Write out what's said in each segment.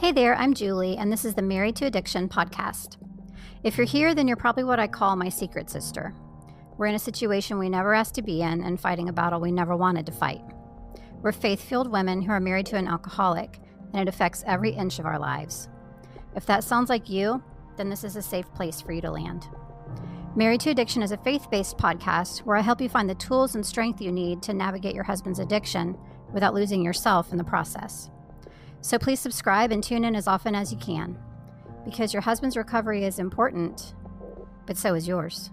Hey there, I'm Julie, and this is the Married to Addiction podcast. If you're here, then you're probably what I call my secret sister. We're in a situation we never asked to be in and fighting a battle we never wanted to fight. We're faith-filled women who are married to an alcoholic, and it affects every inch of our lives. If that sounds like you, then this is a safe place for you to land. Married to Addiction is a faith-based podcast where I help you find the tools and strength you need to navigate your husband's addiction without losing yourself in the process. So please subscribe and tune in as often as you can, because your husband's recovery is important, but so is yours.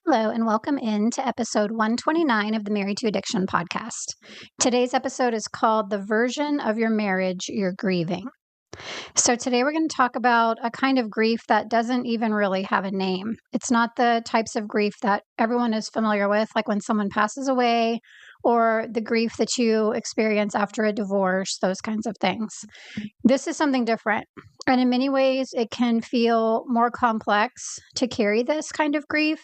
Hello, and welcome into episode 129 of the Married to Addiction podcast. Today's episode is called The Version of Your Marriage You're Grieving. So today we're going to talk about a kind of grief that doesn't even really have a name. It's not the types of grief that everyone is familiar with, like when someone passes away, or the grief that you experience after a divorce, those kinds of things. This is something different. And in many ways, it can feel more complex to carry this kind of grief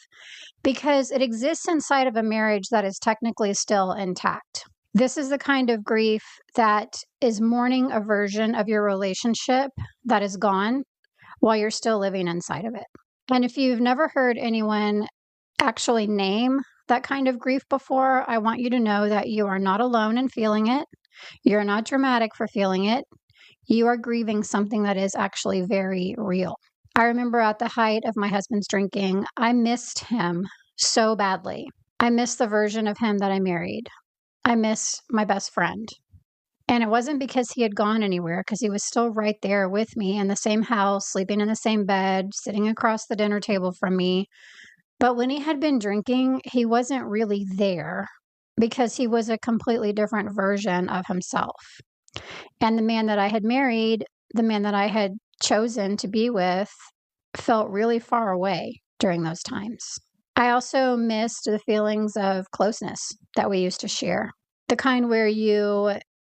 because it exists inside of a marriage that is technically still intact. This is the kind of grief that is mourning a version of your relationship that is gone while you're still living inside of it. And if you've never heard anyone actually name that kind of grief before, I want you to know that you are not alone in feeling it. You're not dramatic for feeling it. You are grieving something that is actually very real. I remember at the height of my husband's drinking, I missed him so badly. I missed the version of him that I married. I missed my best friend. And it wasn't because he had gone anywhere, because he was still right there with me in the same house, sleeping in the same bed, sitting across the dinner table from me. But when he had been drinking, he wasn't really there because he was a completely different version of himself. And the man that I had married, the man that I had chosen to be with, felt really far away during those times. I also missed the feelings of closeness that we used to share. The kind where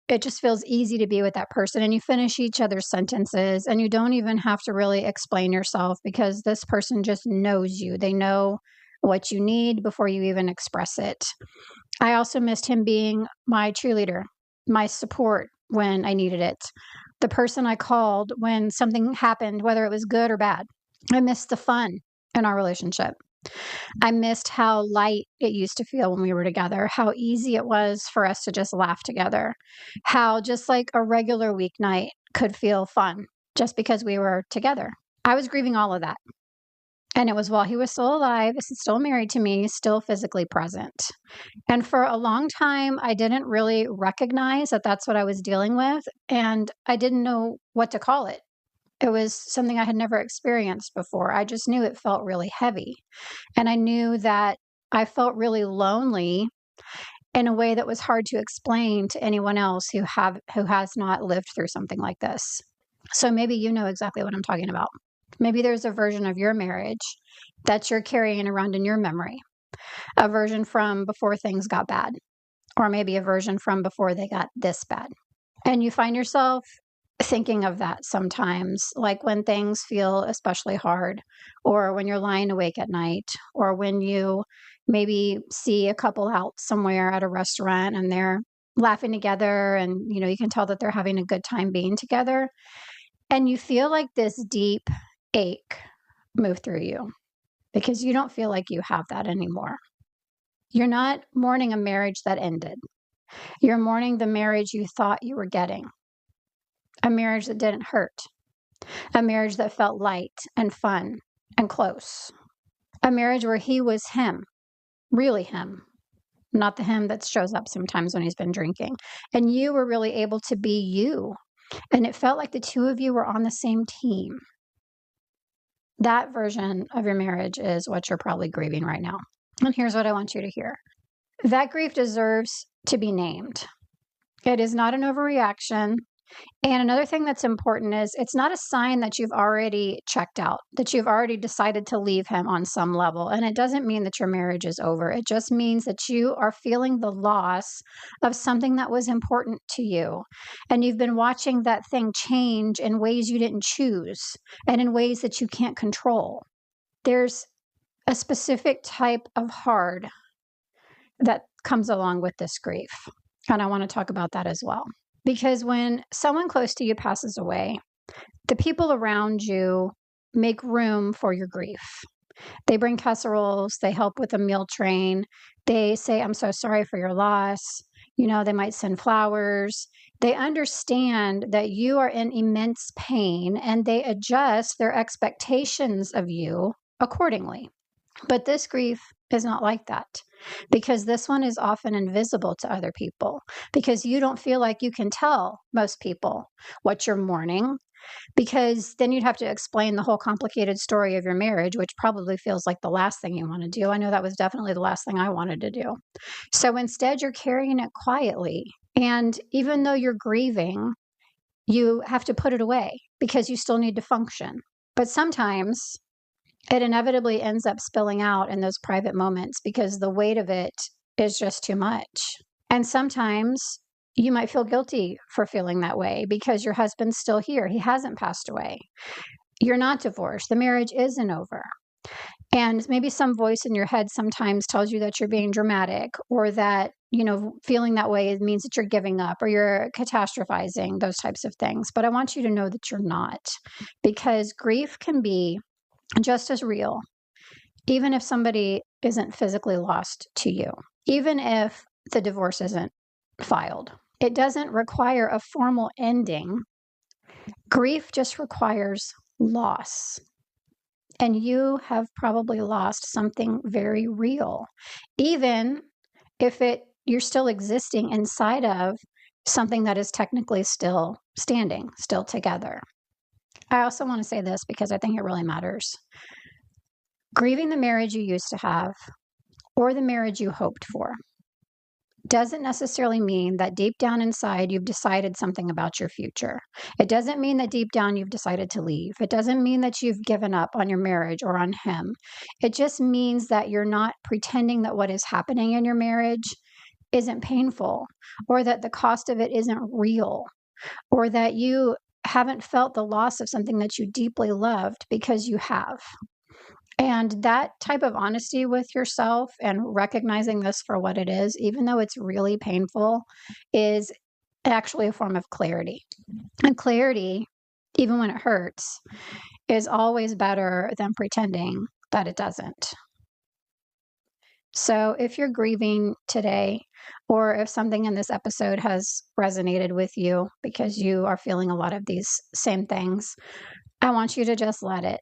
it just feels easy to be with that person and you finish each other's sentences and you don't even have to really explain yourself because this person just knows you. They know what you need before you even express it. I also missed him being my cheerleader, my support when I needed it, the person I called when something happened, whether it was good or bad. I missed the fun in our relationship. I missed how light it used to feel when we were together, how easy it was for us to just laugh together, how just like a regular weeknight could feel fun just because we were together. I was grieving all of that. And it was while he was still alive, still married to me, still physically present. And for a long time, I didn't really recognize that that's what I was dealing with. And I didn't know what to call it. It was something I had never experienced before. I just knew it felt really heavy. And I knew that I felt really lonely in a way that was hard to explain to anyone else who has not lived through something like this. So maybe you know exactly what I'm talking about. Maybe there's a version of your marriage that you're carrying around in your memory, a version from before things got bad, or maybe a version from before they got this bad. And you find yourself thinking of that sometimes, like when things feel especially hard, or when you're lying awake at night, or when you maybe see a couple out somewhere at a restaurant and they're laughing together and, you can tell that they're having a good time being together. And you feel like this deep ache move through you because you don't feel like you have that anymore. You're not mourning a marriage that ended. You're mourning the marriage you thought you were getting. A marriage that didn't hurt. A marriage that felt light and fun and close. A marriage where he was him, really him, not the him that shows up sometimes when he's been drinking. And you were really able to be you. And it felt like the two of you were on the same team. That version of your marriage is what you're probably grieving right now. And here's what I want you to hear. That grief deserves to be named. It is not an overreaction. And another thing that's important is it's not a sign that you've already checked out, that you've already decided to leave him on some level. And it doesn't mean that your marriage is over. It just means that you are feeling the loss of something that was important to you. And you've been watching that thing change in ways you didn't choose and in ways that you can't control. There's a specific type of hard that comes along with this grief. And I want to talk about that as well. Because when someone close to you passes away, the people around you make room for your grief. They bring casseroles, they help with a meal train, they say, I'm so sorry for your loss. They might send flowers. They understand that you are in immense pain and they adjust their expectations of you accordingly. But this grief is not like that because this one is often invisible to other people because you don't feel like you can tell most people what you're mourning, because then you'd have to explain the whole complicated story of your marriage, which probably feels like the last thing you want to do. I know that was definitely the last thing I wanted to do. So instead, you're carrying it quietly. And even though you're grieving, you have to put it away because you still need to function. But sometimes it inevitably ends up spilling out in those private moments because the weight of it is just too much. And sometimes you might feel guilty for feeling that way because your husband's still here. He hasn't passed away. You're not divorced. The marriage isn't over. And maybe some voice in your head sometimes tells you that you're being dramatic or that, feeling that way means that you're giving up or you're catastrophizing, those types of things. But I want you to know that you're not, because grief can be just as real, even if somebody isn't physically lost to you, even if the divorce isn't filed. It doesn't require a formal ending. Grief just requires loss. And you have probably lost something very real, even if you're still existing inside of something that is technically still standing, still together. I also want to say this because I think it really matters. Grieving the marriage you used to have or the marriage you hoped for doesn't necessarily mean that deep down inside you've decided something about your future. It doesn't mean that deep down you've decided to leave. It doesn't mean that you've given up on your marriage or on him. It just means that you're not pretending that what is happening in your marriage isn't painful, or that the cost of it isn't real, or that you haven't felt the loss of something that you deeply loved, because you have. And that type of honesty with yourself and recognizing this for what it is, even though it's really painful, is actually a form of clarity. And clarity, even when it hurts, is always better than pretending that it doesn't. So if you're grieving today, or if something in this episode has resonated with you because you are feeling a lot of these same things, I want you to just let it.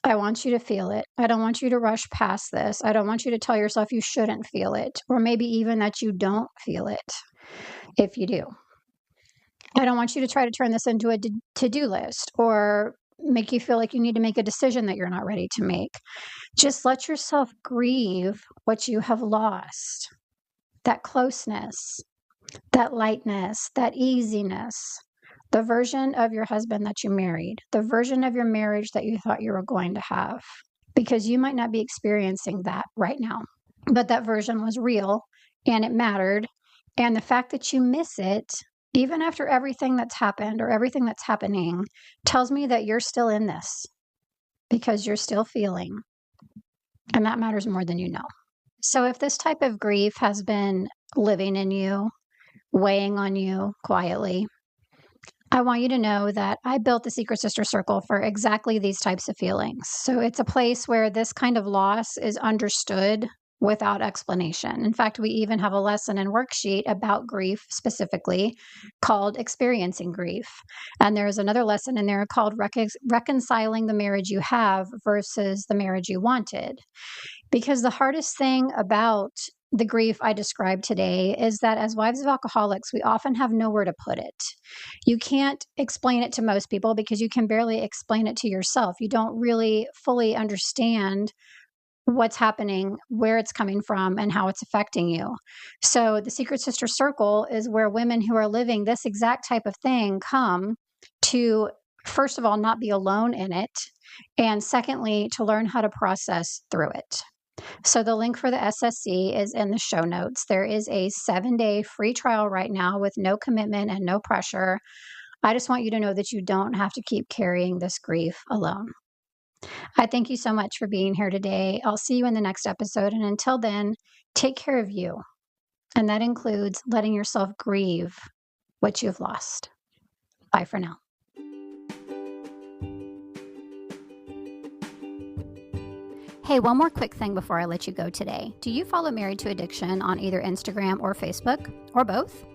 I want you to feel it. I don't want you to rush past this. I don't want you to tell yourself you shouldn't feel it, or maybe even that you don't feel it if you do. I don't want you to try to turn this into a to-do list or make you feel like you need to make a decision that you're not ready to make. Just let yourself grieve what you have lost. That closeness, that lightness, that easiness, the version of your husband that you married, the version of your marriage that you thought you were going to have, because you might not be experiencing that right now, but that version was real and it mattered. And the fact that you miss it, even after everything that's happened or everything that's happening, tells me that you're still in this because you're still feeling. And that matters more than you know. So if this type of grief has been living in you, weighing on you quietly, I want you to know that I built the Secret Sister Circle for exactly these types of feelings. So it's a place where this kind of loss is understood without explanation. In fact, we even have a lesson and worksheet about grief specifically called Experiencing Grief. And there's another lesson in there called Reconciling the Marriage You Have versus the Marriage You Wanted. Because the hardest thing about the grief I described today is that as wives of alcoholics, we often have nowhere to put it. You can't explain it to most people because you can barely explain it to yourself. You don't really fully understand what's happening, where it's coming from, and how it's affecting you. So the Secret Sister Circle is where women who are living this exact type of thing come to, first of all, not be alone in it, and secondly, to learn how to process through it. So the link for the SSC is in the show notes. There is a 7-day free trial right now with no commitment and no pressure. I just want you to know that you don't have to keep carrying this grief alone. I thank you so much for being here today. I'll see you in the next episode. And until then, take care of you. And that includes letting yourself grieve what you've lost. Bye for now. Hey, one more quick thing before I let you go today. Do you follow Married to Addiction on either Instagram or Facebook, or both?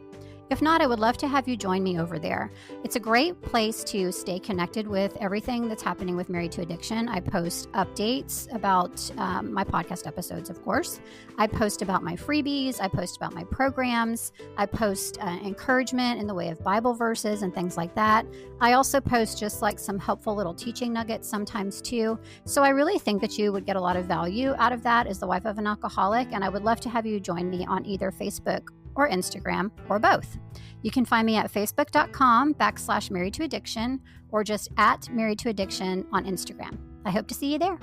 If not, I would love to have you join me over there. It's a great place to stay connected with everything that's happening with Married to Addiction. I post updates about my podcast episodes, of course. I post about my freebies. I post about my programs. I post encouragement in the way of Bible verses and things like that. I also post just like some helpful little teaching nuggets sometimes too. So I really think that you would get a lot of value out of that as the wife of an alcoholic, and I would love to have you join me on either Facebook or Instagram, or both. You can find me at facebook.com/married to addiction, or just at married to addiction on Instagram. I hope to see you there.